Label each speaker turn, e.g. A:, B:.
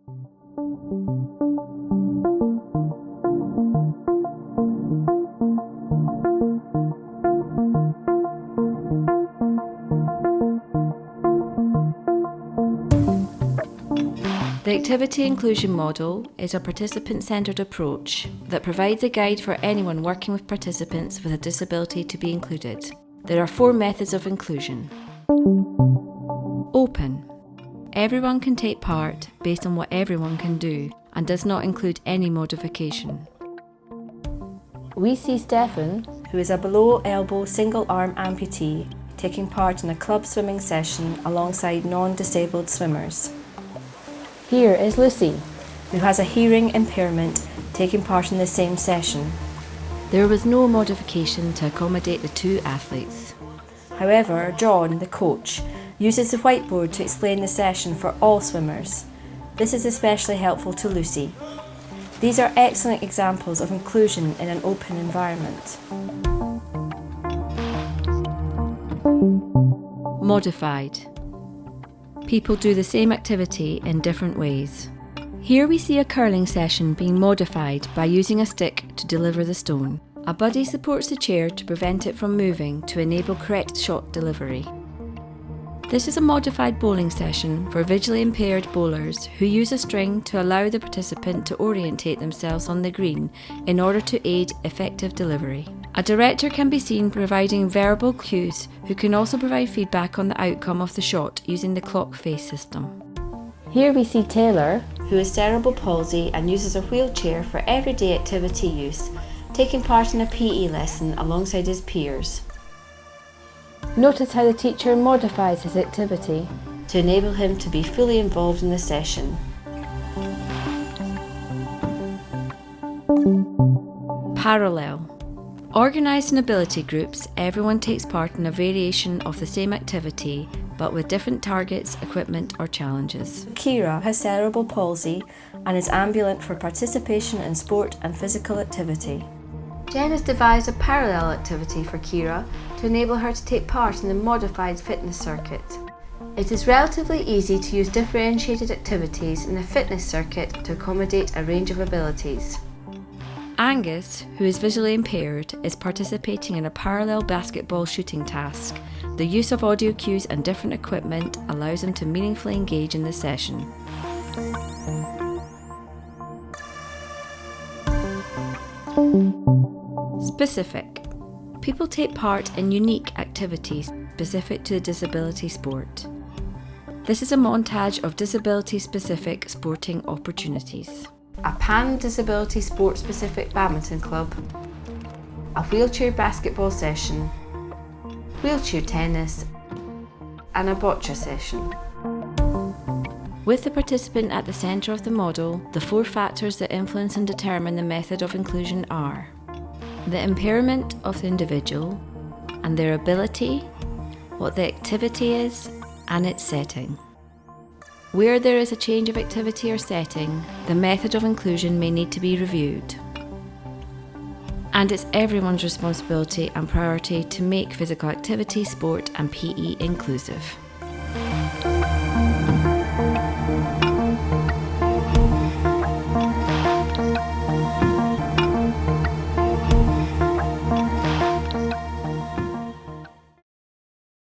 A: The Activity Inclusion Model is a participant-centred approach that provides a guide for anyone working with participants with a disability to be included. There are 4 methods of inclusion. Open. Everyone can take part based on what everyone can do and does not include any modification. We see Stefan, who is a below-elbow single-arm amputee, taking part in a club swimming session alongside non-disabled swimmers. Here is Lucy, who has a hearing impairment, taking part in the same session. There was no modification to accommodate the 2 athletes. However, John, the coach, uses the whiteboard to explain the session for all swimmers. This is especially helpful to Lucy. These are excellent examples of inclusion in an open environment. Modified. People do the same activity in different ways. Here we see a curling session being modified by using a stick to deliver the stone. A buddy supports the chair to prevent it from moving to enable correct shot delivery. This is a modified bowling session for visually impaired bowlers who use a string to allow the participant to orientate themselves on the green in order to aid effective delivery. A director can be seen providing verbal cues who can also provide feedback on the outcome of the shot using the clock face system. Here we see Taylor, who has cerebral palsy and uses a wheelchair for everyday activity use, taking part in a PE lesson alongside his peers. Notice how the teacher modifies his activity to enable him to be fully involved in the session. Parallel. Organised in ability groups, everyone takes part in a variation of the same activity, but with different targets, equipment or challenges. Kira has cerebral palsy and is ambulant for participation in sport and physical activity. Jen has devised a parallel activity for Kira to enable her to take part in the modified fitness circuit. It is relatively easy to use differentiated activities in the fitness circuit to accommodate a range of abilities. Angus, who is visually impaired, is participating in a parallel basketball shooting task. The use of audio cues and different equipment allows him to meaningfully engage in the session. Specific. People take part in unique activities specific to the disability sport. This is a montage of disability-specific sporting opportunities. A pan-disability sport-specific badminton club, a wheelchair basketball session, wheelchair tennis, and a bocce session. With the participant at the centre of the model, the 4 factors that influence and determine the method of inclusion are the impairment of the individual and their ability, what the activity is, and its setting. Where there is a change of activity or setting, the method of inclusion may need to be reviewed. And it's everyone's responsibility and priority to make physical activity, sport and PE inclusive.